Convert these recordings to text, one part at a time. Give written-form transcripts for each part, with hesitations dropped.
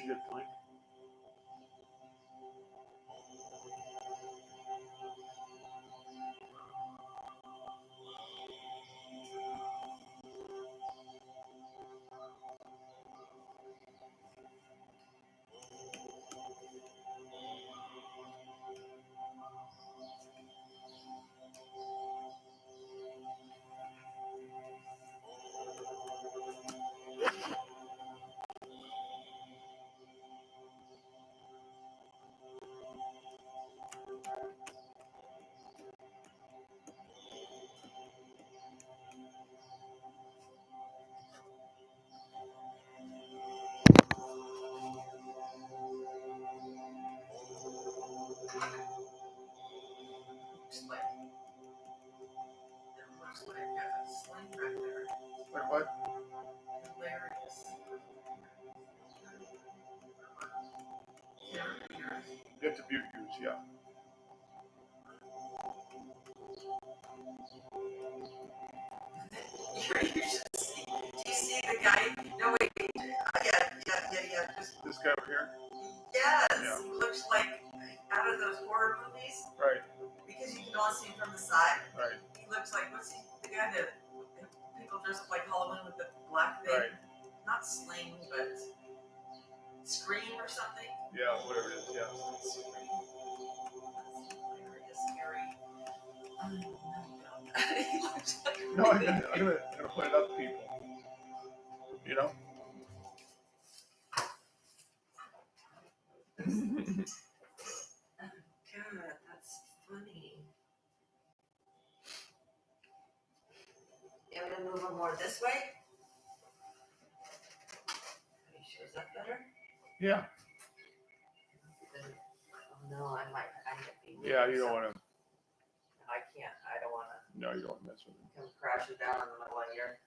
a good point. Like what? Get the Butte Utes, yeah. You should see. Do you see the guy? No, wait. Yeah. This guy over here? Yes. Yeah. He looks like out of those horror movies. Right. Because you can all see him from the side. Right. He looks like, what's he? The guy that people dress up like Halloween with the black thing. Right. Not Sling, but Scream or something. Yeah, whatever it is, yeah. Scream. That's hilarious, scary. He looks like No, I'm gonna put it up, people. You know? God, that's funny. You want to move them more this way? Are you sure is that better? Yeah. Oh no, I might be. Yeah, you don't want to. I can't. I don't want to. No, you don't want to mess with it. Come crashing down in the middle of here.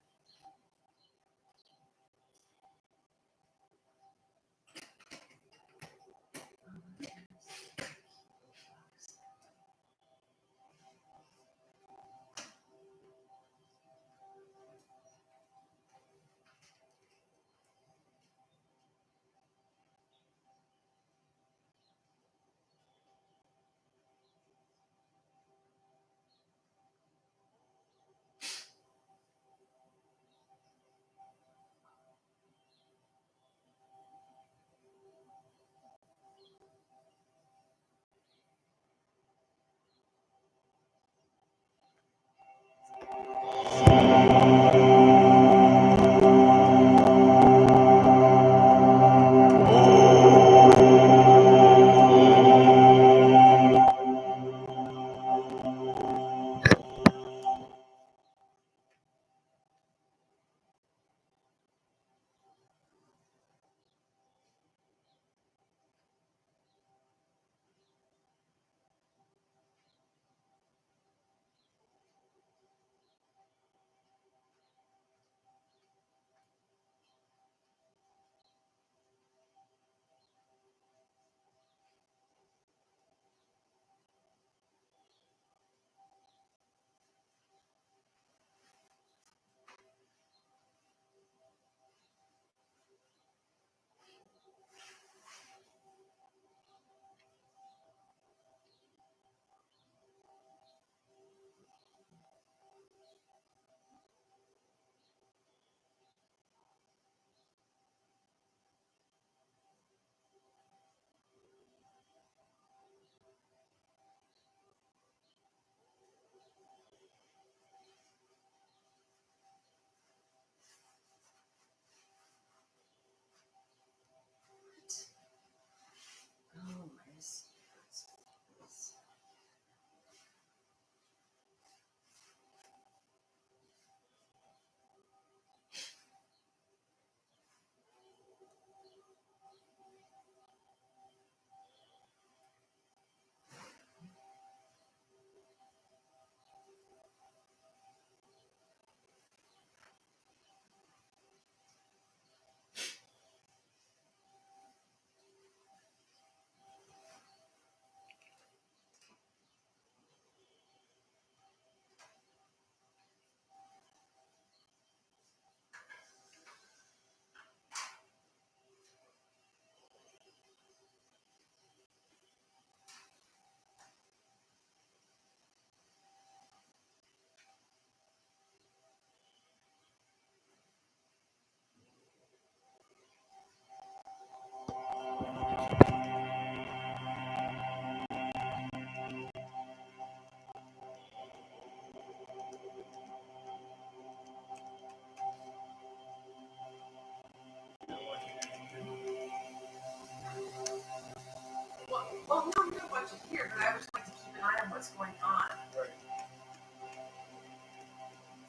watch it here, but I would like to keep an eye on what's going on. Right.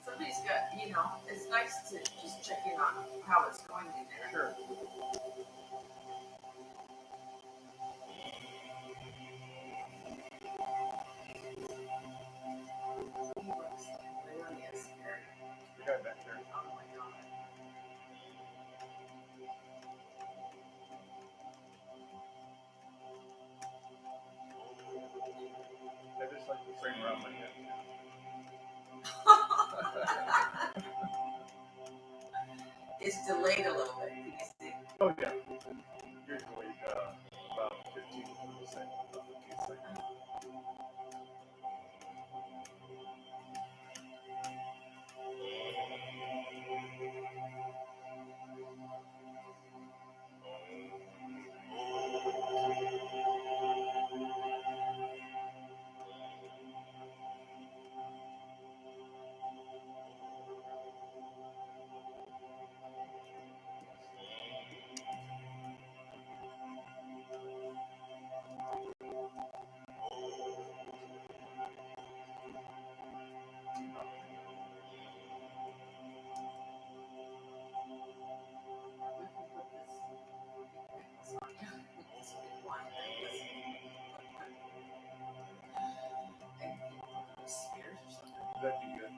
Somebody's got, it's nice to just check in on how it's going in there. Sure. He looks really scary. The guy back there. Oh my god. I just like the frame around my head. It's delayed a little bit. Can you see? Oh yeah. Usually about 15 seconds. About 15 seconds. That'd be good.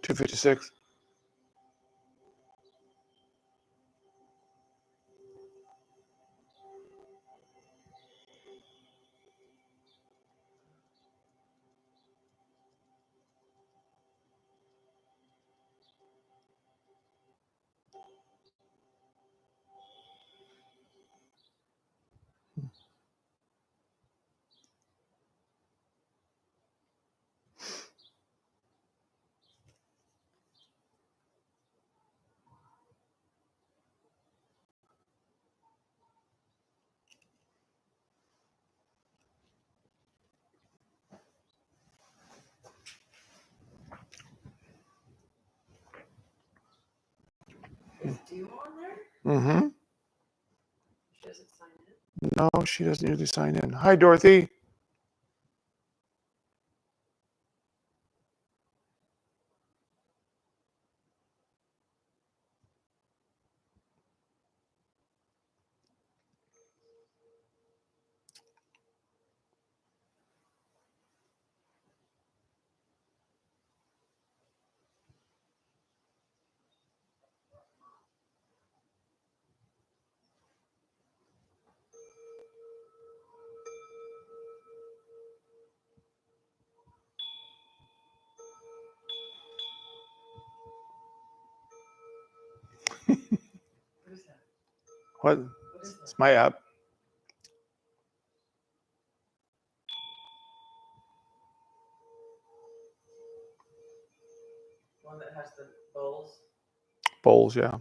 $2.56. Is Dew on there? Mm-hmm. She doesn't sign in. No, she doesn't usually sign in. Hi, Dorothy. What is that? What? What is that? It's my app. One that has the bowls. Bowls, yeah. Can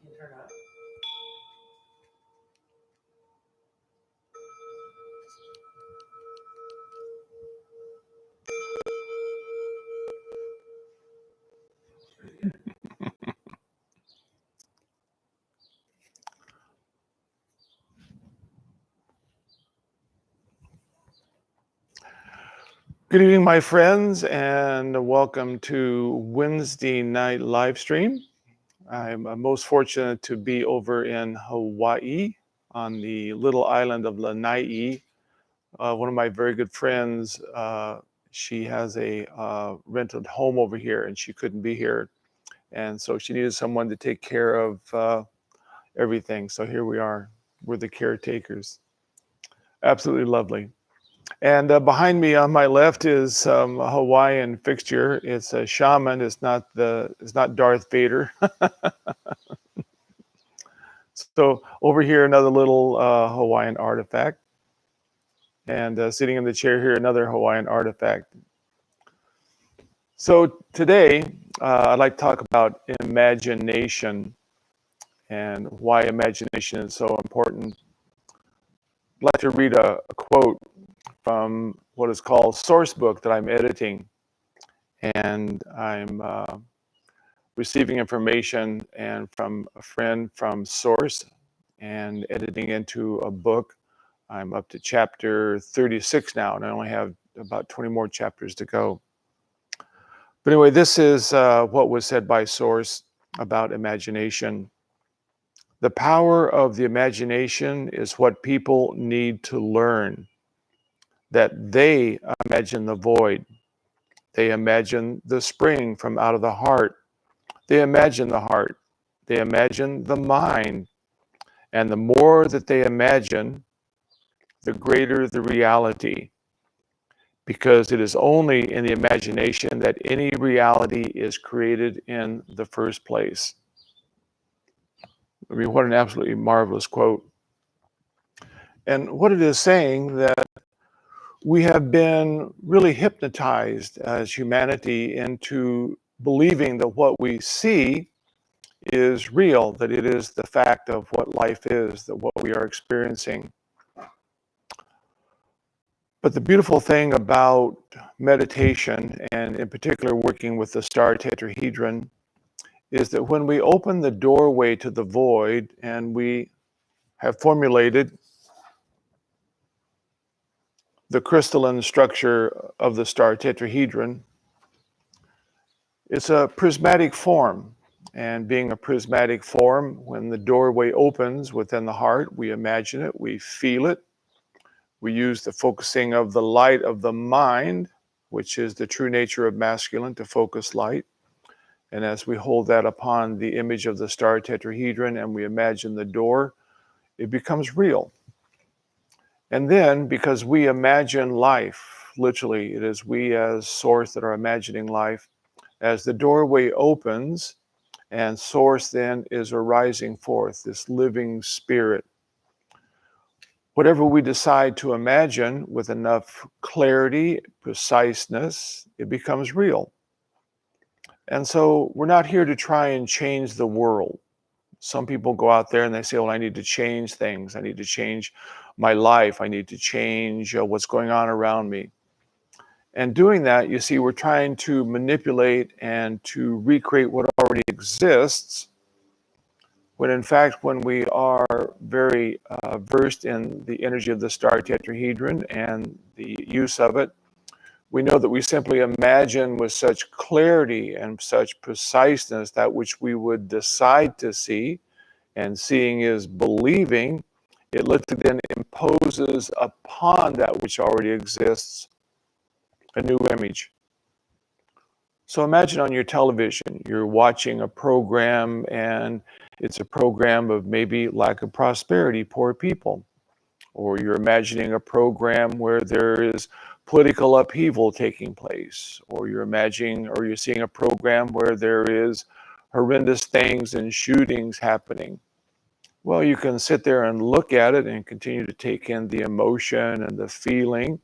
you turn up? Good evening, my friends, and welcome to Wednesday night live stream. I'm most fortunate to be over in Hawaii on the little island of Lanai. One of my very good friends, she has a rented home over here and she couldn't be here. And so she needed someone to take care of everything. So here we are. We're the caretakers. Absolutely lovely. And behind me on my left is a Hawaiian fixture. It's a shaman. It's not Darth Vader. So over here, another little Hawaiian artifact. And sitting in the chair here, another Hawaiian artifact. So today, I'd like to talk about imagination and why imagination is so important. I'd like to read a quote from what is called Sourcebook that I'm editing. And I'm receiving information and from a friend from Source and editing into a book. I'm up to chapter 36 now, and I only have about 20 more chapters to go. But anyway, this is what was said by Source about imagination. The power of the imagination is what people need to learn, that they imagine the void. They imagine the spring from out of the heart. They imagine the heart. They imagine the mind. And the more that they imagine, the greater the reality. Because it is only in the imagination that any reality is created in the first place. I mean, what an absolutely marvelous quote. And what it is saying that we have been really hypnotized as humanity into believing that what we see is real, that it is the fact of what life is, that what we are experiencing. But the beautiful thing about meditation, and in particular working with the star tetrahedron, is that when we open the doorway to the void and we have formulated the crystalline structure of the star tetrahedron, it's a prismatic form. And being a prismatic form, when the doorway opens within the heart, we imagine it, we feel it. We use the focusing of the light of the mind, which is the true nature of masculine, to focus light. And as we hold that upon the image of the star tetrahedron and we imagine the door, it becomes real. And then, because we imagine life, literally, it is we as Source that are imagining life, as the doorway opens, and Source then is arising forth, this living spirit. Whatever we decide to imagine with enough clarity, preciseness, it becomes real. And so we're not here to try and change the world. Some people go out there and they say, well, I need to change things. I need to change my life. I need to change what's going on around me. And doing that, you see, we're trying to manipulate and to recreate what already exists, when in fact, when we are very versed in the energy of the star tetrahedron and the use of it, we know that we simply imagine with such clarity and such preciseness that which we would decide to see, and seeing is believing. It literally then imposes upon that which already exists a new image. So imagine on your television, you're watching a program and it's a program of maybe lack of prosperity, poor people. Or you're imagining a program where there is political upheaval taking place. Or you're imagining, or you're seeing a program where there is horrendous things and shootings happening. Well, you can sit there and look at it and continue to take in the emotion and the feeling,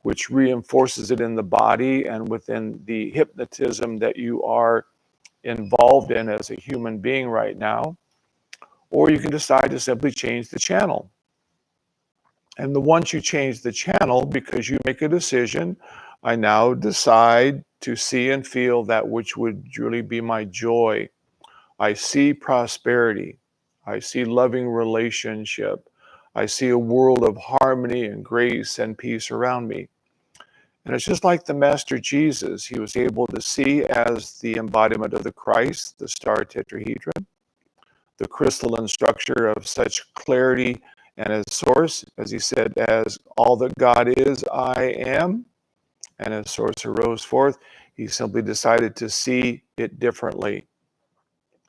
which reinforces it in the body and within the hypnotism that you are involved in as a human being right now. Or you can decide to simply change the channel. And once you change the channel, because you make a decision, I now decide to see and feel that which would truly be my joy. I see prosperity. I see loving relationship. I see a world of harmony and grace and peace around me. And it's just like the Master Jesus. He was able to see as the embodiment of the Christ, the star tetrahedron, the crystalline structure of such clarity and as source, as he said, as all that God is, I am. And as source arose forth, he simply decided to see it differently.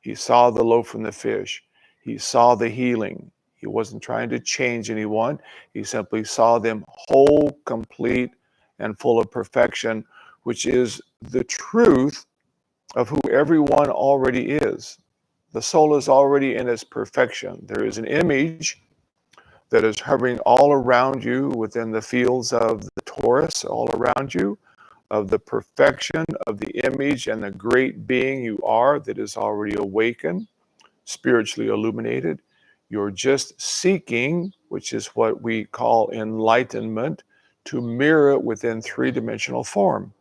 He saw the loaf and the fish. He saw the healing. He wasn't trying to change anyone. He simply saw them whole, complete, and full of perfection, which is the truth of who everyone already is. The soul is already in its perfection. There is an image that is hovering all around you within the fields of the torus, all around you, of the perfection of the image and the great being you are that is already awakened, spiritually illuminated. You're just seeking, which is what we call enlightenment, to mirror it within three-dimensional form.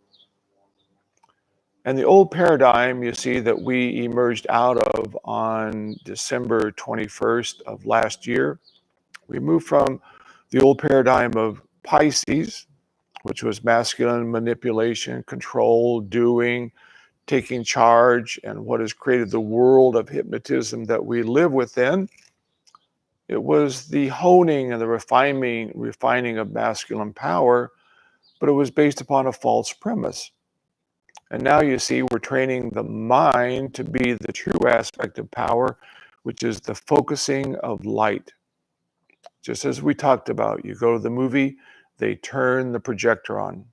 And the old paradigm, you see, that we emerged out of on December 21st of last year, we moved from the old paradigm of Pisces, which was masculine manipulation, control, doing, taking charge, and what has created the world of hypnotism that we live within. It was the honing and the refining of masculine power, but it was based upon a false premise. And now you see we're training the mind to be the true aspect of power, which is the focusing of light. Just as we talked about, you go to the movie, they turn the projector on.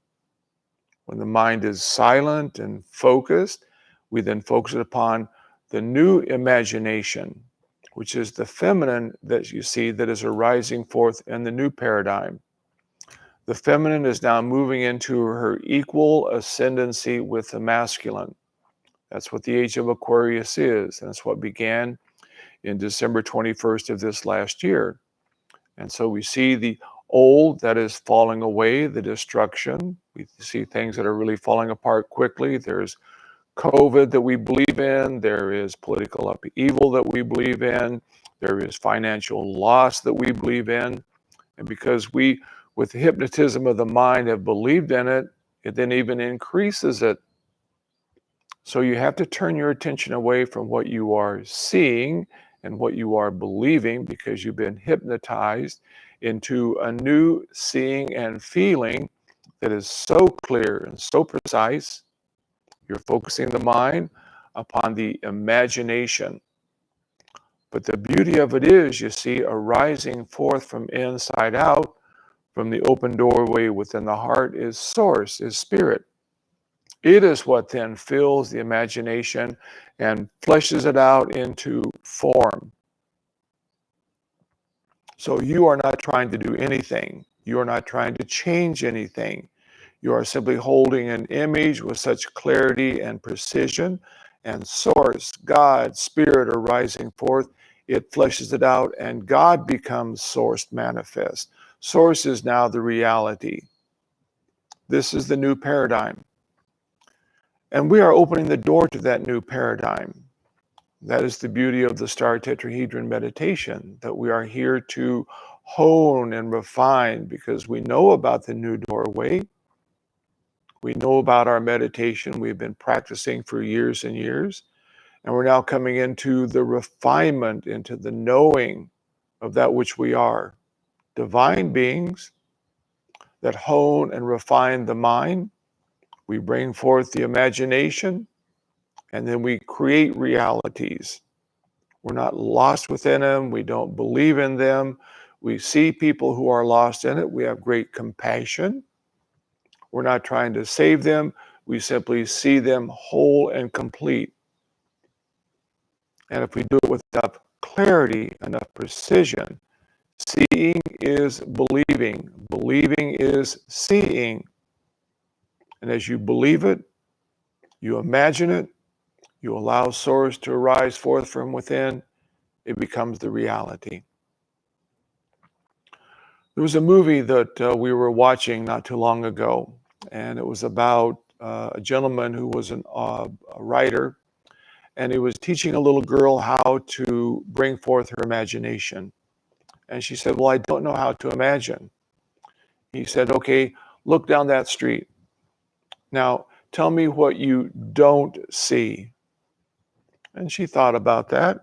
When the mind is silent and focused, we then focus it upon the new imagination, which is the feminine that you see that is arising forth in the new paradigm. The feminine is now moving into her equal ascendancy with the masculine. That's what the age of Aquarius is, and it's what began in December 21st of this last year. And so we see the old that is falling away, the destruction. We see things that are really falling apart quickly. There's COVID that we believe in. There is political upheaval that we believe in. There is financial loss that we believe in. And because we, with the hypnotism of the mind, have believed in it, it then even increases it. So you have to turn your attention away from what you are seeing and what you are believing, because you've been hypnotized into a new seeing and feeling that is so clear and so precise. You're focusing the mind upon the imagination. But the beauty of it is, you see, arising forth from inside out, from the open doorway within the heart, is source, is spirit. It is what then fills the imagination and fleshes it out into form. So you are not trying to do anything. You are not trying to change anything. You are simply holding an image with such clarity and precision, and source, God, spirit are rising forth. It fleshes it out, and God becomes source manifest. Source is now the reality. This is the new paradigm. And we are opening the door to that new paradigm. That is the beauty of the star tetrahedron meditation, that we are here to hone and refine, because we know about the new doorway. We know about our meditation. We've been practicing for years and years. And we're now coming into the refinement, into the knowing of that which we are. Divine beings that hone and refine the mind. We bring forth the imagination, and then we create realities. We're not lost within them. We don't believe in them. We see people who are lost in it. We have great compassion. We're not trying to save them. We simply see them whole and complete. And if we do it with enough clarity, enough precision, seeing is believing. Believing is seeing. And as you believe it, you imagine it, you allow source to arise forth from within, it becomes the reality. There was a movie that we were watching not too long ago, and it was about a gentleman who was a writer, and he was teaching a little girl how to bring forth her imagination. And she said, "Well, I don't know how to imagine." He said, "Okay, look down that street. Now, tell me what you don't see. And she thought about that,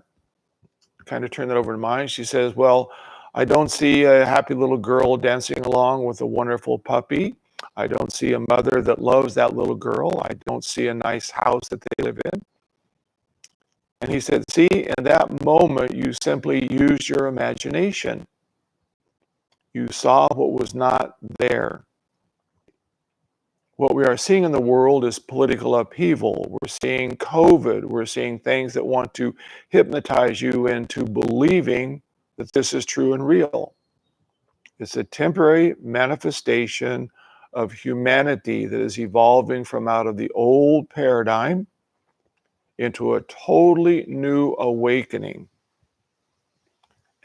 kind of turned that over in mind. She says, well, I don't see a happy little girl dancing along with a wonderful puppy. I don't see a mother that loves that little girl. I don't see a nice house that they live in. And he said, see, in that moment, you simply used your imagination. You saw what was not there. What we are seeing in the world is political upheaval. We're seeing COVID. We're seeing things that want to hypnotize you into believing that this is true and real. It's a temporary manifestation of humanity that is evolving from out of the old paradigm into a totally new awakening.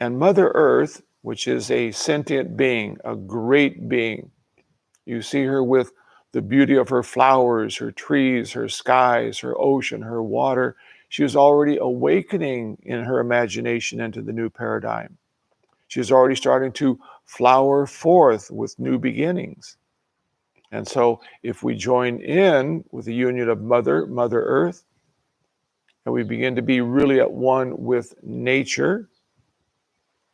And Mother Earth, which is a sentient being, a great being, you see her with the beauty of her flowers, her trees, her skies, her ocean, her water. She is already awakening in her imagination into the new paradigm. She is already starting to flower forth with new beginnings. And so if we join in with the union of Mother Earth, and we begin to be really at one with nature,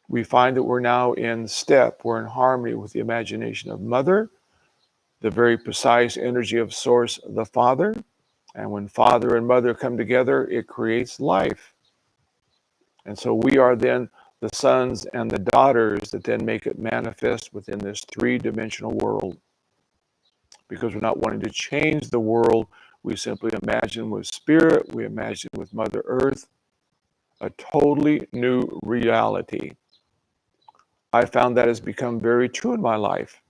we find that we're now in step, we're in harmony with the imagination of Mother, the very precise energy of Source, the Father. And when Father and Mother come together, it creates life. And so we are then the sons and the daughters that then make it manifest within this three-dimensional world. Because we're not wanting to change the world, we simply imagine with Spirit, we imagine with Mother Earth, a totally new reality. I found that has become very true in my life.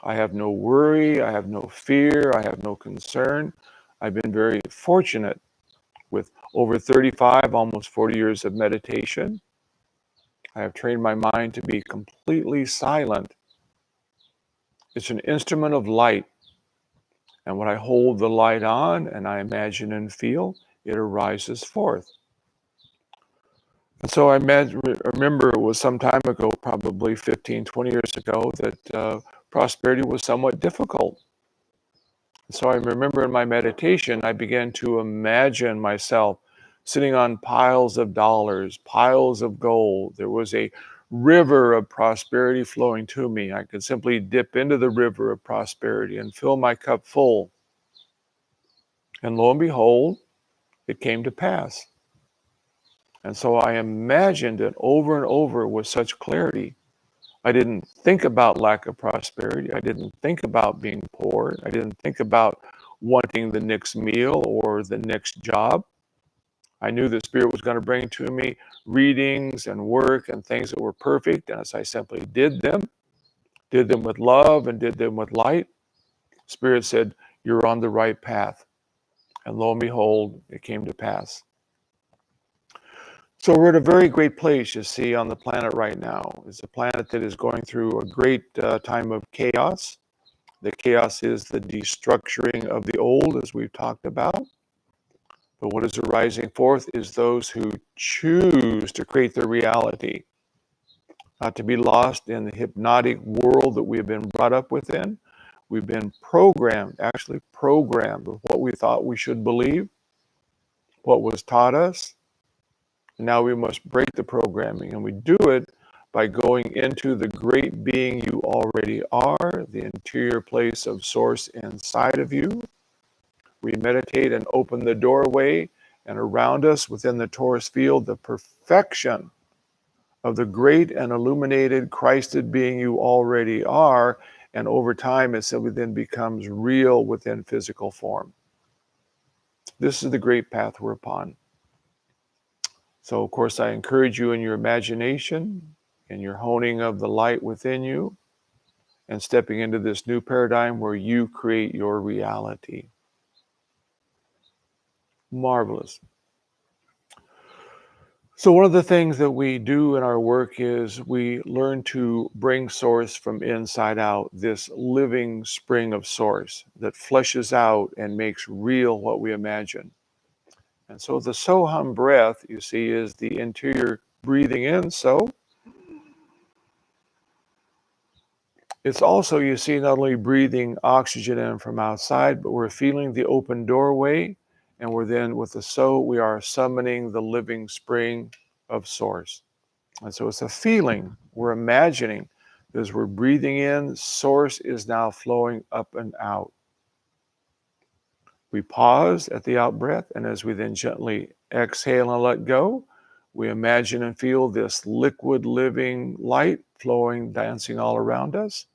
I have no worry, I have no fear, I have no concern. I've been very fortunate with over 35, almost 40 years of meditation. I have trained my mind to be completely silent. It's an instrument of light. And when I hold the light on and I imagine and feel, it arises forth. And so I remember it was some time ago, probably 15, 20 years ago, that prosperity was somewhat difficult. So I remember in my meditation, I began to imagine myself sitting on piles of dollars, piles of gold. There was a river of prosperity flowing to me. I could simply dip into the river of prosperity and fill my cup full. And lo and behold, it came to pass. And so I imagined it over and over with such clarity. I didn't think about lack of prosperity. I didn't think about being poor. I didn't think about wanting the next meal or the next job. I knew the Spirit was going to bring to me readings and work and things that were perfect. And as I simply did them with love and did them with light, Spirit said, you're on the right path. And lo and behold, it came to pass. So we're at a very great place, you see, on the planet right now. It's a planet that is going through a great time of chaos. The chaos is the destructuring of the old, as we've talked about. But what is arising forth is those who choose to create their reality, not to be lost in the hypnotic world that we have been brought up within. We've been programmed, actually programmed with what we thought we should believe, what was taught us. Now we must break the programming, and we do it by going into the great being you already are, the interior place of Source inside of you. We meditate and open the doorway, and around us within the torus field, the perfection of the great and illuminated Christed being you already are, and over time it simply then becomes real within physical form. This is the great path we're upon. So, of course, I encourage you in your imagination, in your honing of the light within you, and stepping into this new paradigm where you create your reality. Marvelous. So one of the things that we do in our work is we learn to bring Source from inside out, this living spring of Source that fleshes out and makes real what we imagine. And so the Soham breath, you see, is the interior breathing in, so, It's also, you see, not only breathing oxygen in from outside, but we're feeling the open doorway. And we're then, with the so, we are summoning the living spring of source. And so it's a feeling. We're imagining as we're breathing in, source is now flowing up and out. We pause at the out breath, and as we then gently exhale and let go, we imagine and feel this liquid living light flowing, dancing all around us.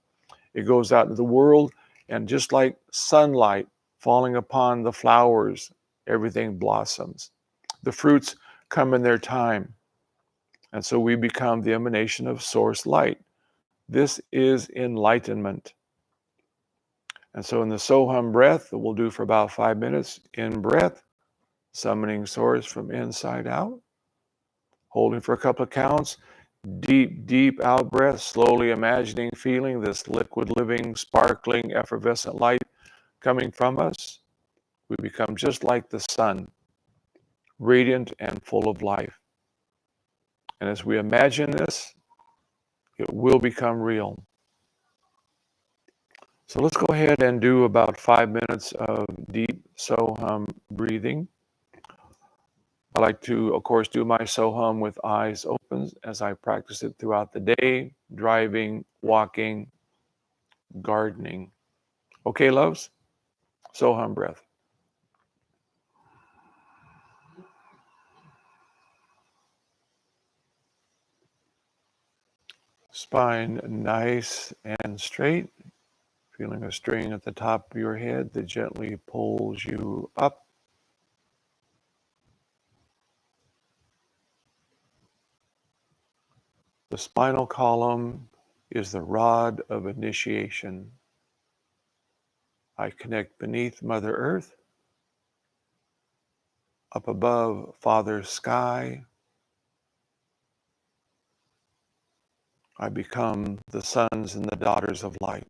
It goes out into the world, and just like sunlight falling upon the flowers, everything blossoms. The fruits come in their time. And so we become the emanation of source light. This is enlightenment. And so in the Soham breath that we'll do for about 5 minutes, in breath, summoning source from inside out, holding for a couple of counts, deep, deep out breath, slowly imagining, feeling this liquid, living, sparkling, effervescent light coming from us. We become just like the sun, radiant and full of life. And as we imagine this, it will become real. So let's go ahead and do about 5 minutes of deep Soham breathing. I like to, of course, do my Soham with eyes open as I practice it throughout the day, driving, walking, gardening. Okay, loves? Soham breath. Spine nice and straight. Feeling a string at the top of your head that gently pulls you up. The spinal column is the rod of initiation. I connect beneath Mother Earth, up above Father Sky. I become the sons and the daughters of light.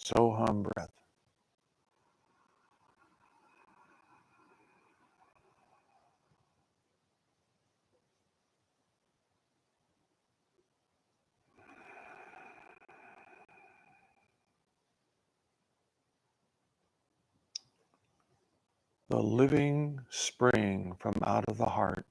Soham breath. The living spring from out of the heart.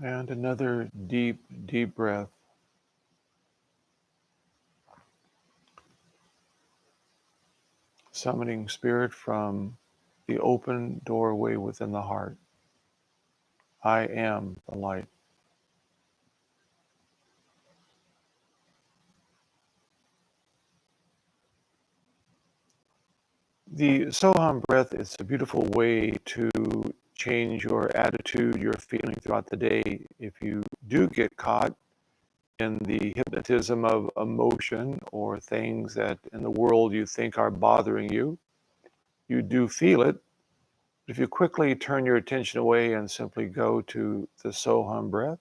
And another deep, deep breath. Summoning spirit from the open doorway within the heart. I am the light. The Soham breath is a beautiful way to change your attitude, your feeling throughout the day. If you do get caught in the hypnotism of emotion or things that in the world you think are bothering you, you do feel it. If you quickly turn your attention away and simply go to the Soham breath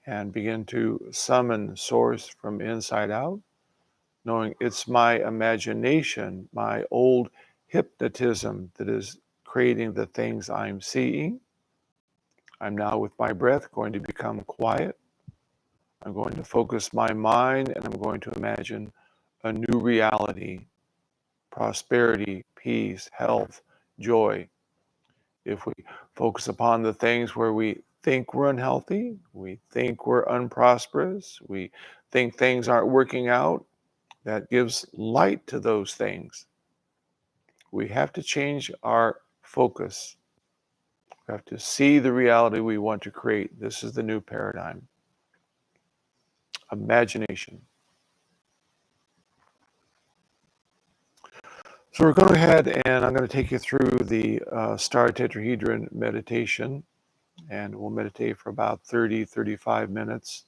and begin to summon source from inside out, knowing it's my imagination, my old hypnotism that is creating the things I'm seeing. I'm now with my breath going to become quiet. I'm going to focus my mind and I'm going to imagine a new reality, prosperity, peace, health, joy. If we focus upon the things where we think we're unhealthy, we think we're unprosperous, we think things aren't working out, that gives light to those things. We have to change our focus. We have to see the reality we want to create. This is the new paradigm. Imagination. So we're going to go ahead and I'm going to take you through the star tetrahedron meditation, and we'll meditate for about 35 minutes.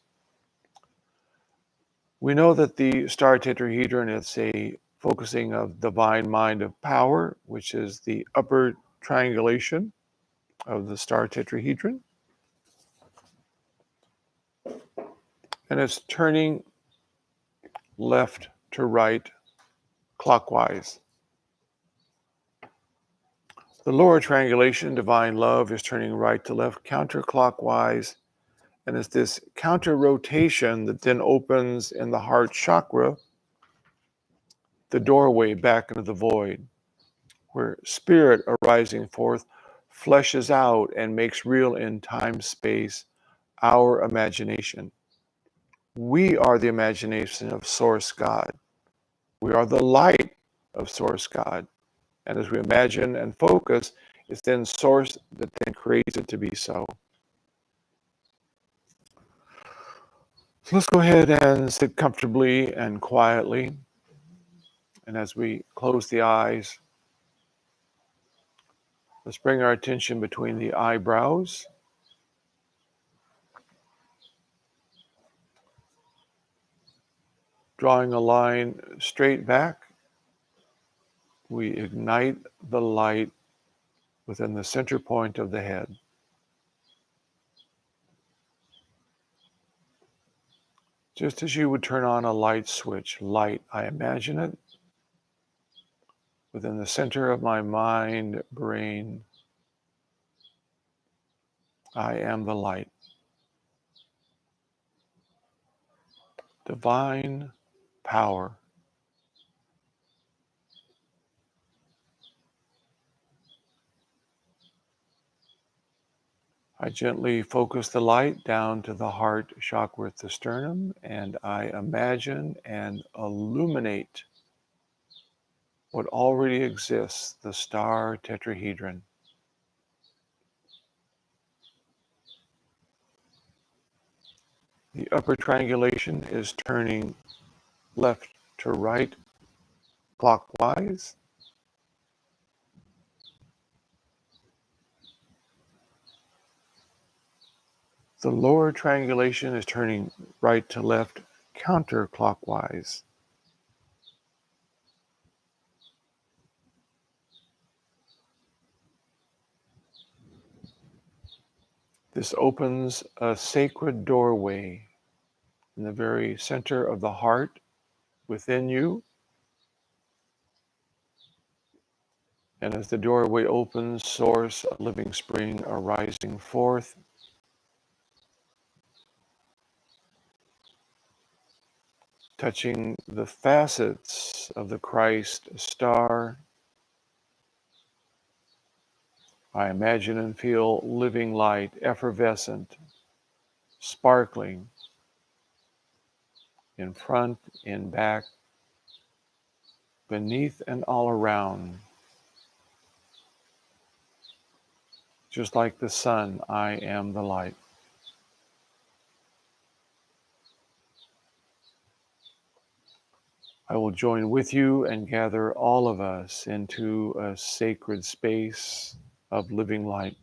We know that the star tetrahedron is a focusing of divine mind of power, which is the upper triangulation of the star tetrahedron. And it's turning left to right clockwise. The lower triangulation, divine love, is turning right to left counterclockwise. And it's this counter rotation that then opens in the heart chakra the doorway back into the void, where spirit arising forth fleshes out and makes real in time space our imagination. We are the imagination of Source God. We are the light of Source God. And as we imagine and focus, it's then Source that then creates it to be so. So let's go ahead and sit comfortably and quietly. And as we close the eyes, let's bring our attention between the eyebrows. Drawing a line straight back, we ignite the light within the center point of the head. Just as you would turn on a light switch, light, I imagine it within the center of my mind, brain. I am the light. Divine power. I gently focus the light down to the heart chakra at the sternum, and I imagine and illuminate what already exists, the star tetrahedron. The upper triangulation is turning left to right clockwise. The lower triangulation is turning right to left counterclockwise. This opens a sacred doorway in the very center of the heart within you. And as the doorway opens, Source, a living spring arising forth. Touching the facets of the Christ star, I imagine and feel living light, effervescent, sparkling, in front, in back, beneath, and all around. Just like the sun, I am the light. I will join with you and gather all of us into a sacred space of living light.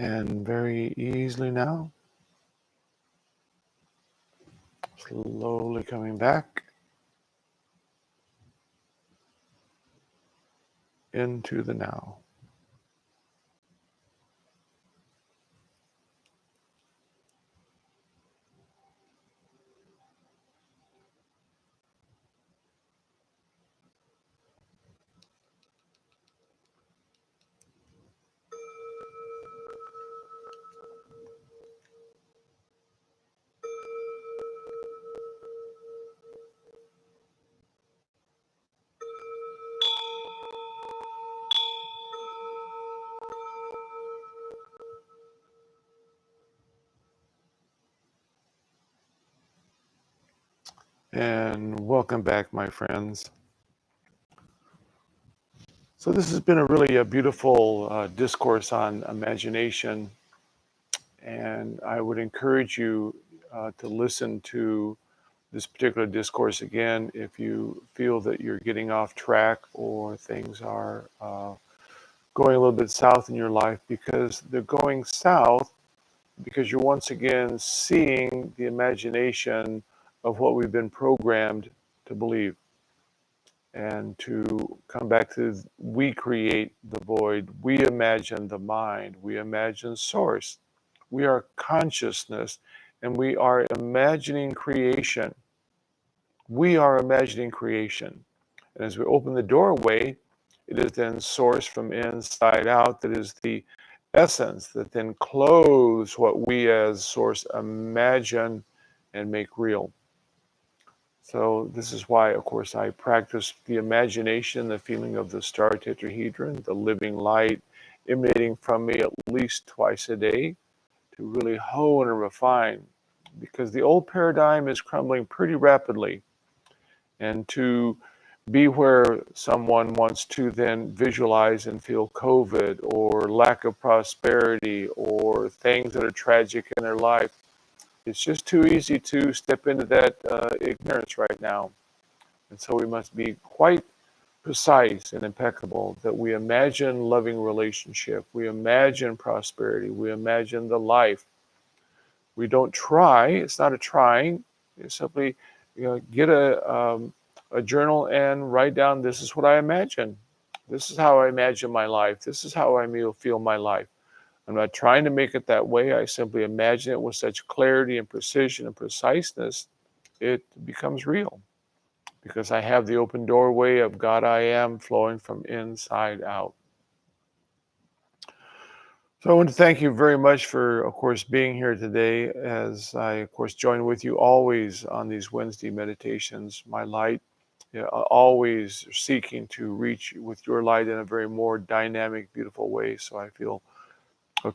And very easily now, slowly coming back into the now. And welcome back, my friends. So this has been a beautiful discourse on imagination, and I would encourage you to listen to this particular discourse again if you feel that you're getting off track or things are going a little bit south in your life, because they're going south because you're once again seeing the imagination of what we've been programmed to believe. And to come back to, we create the void, we imagine the mind, we imagine source, we are consciousness, and we are imagining creation. We are imagining creation. And as we open the doorway, it is then source from inside out that is the essence that then clothes what we as source imagine and make real. So this is why, of course, I practice the imagination, the feeling of the star tetrahedron, the living light emanating from me at least twice a day to really hone and refine, because the old paradigm is crumbling pretty rapidly. And to be where someone wants to then visualize and feel COVID or lack of prosperity or things that are tragic in their life, it's just too easy to step into that ignorance right now. And so we must be quite precise and impeccable that we imagine loving relationship, we imagine prosperity, we imagine the life. We don't try, it's not a trying, it's simply get a journal and write down, this is what I imagine. This is how I imagine my life. This is how I feel my life. I'm not trying to make it that way. I simply imagine it with such clarity and precision and preciseness, it becomes real because I have the open doorway of God I am flowing from inside out. So I want to thank you very much for, of course, being here today as I, of course, join with you always on these Wednesday meditations. My light, always seeking to reach with your light in a very more dynamic, beautiful way. So I feel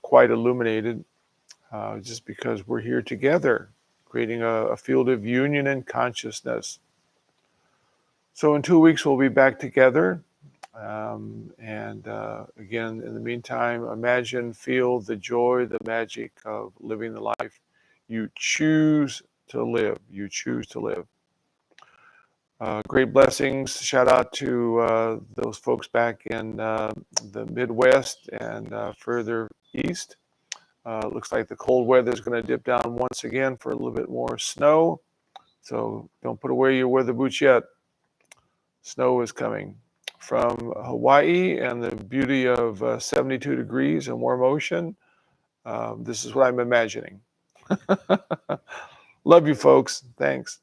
quite illuminated just because we're here together, creating a field of union and consciousness. So in 2 weeks, we'll be back together. Again, in the meantime, imagine, feel the joy, the magic of living the life you choose to live. You choose to live. Great blessings. Shout out to those folks back in the Midwest and further east. Looks like the cold weather is going to dip down once again for a little bit more snow. So don't put away your weather boots yet. Snow is coming. From Hawaii and the beauty of 72 degrees and warm ocean, this is what I'm imagining. Love you, folks. Thanks.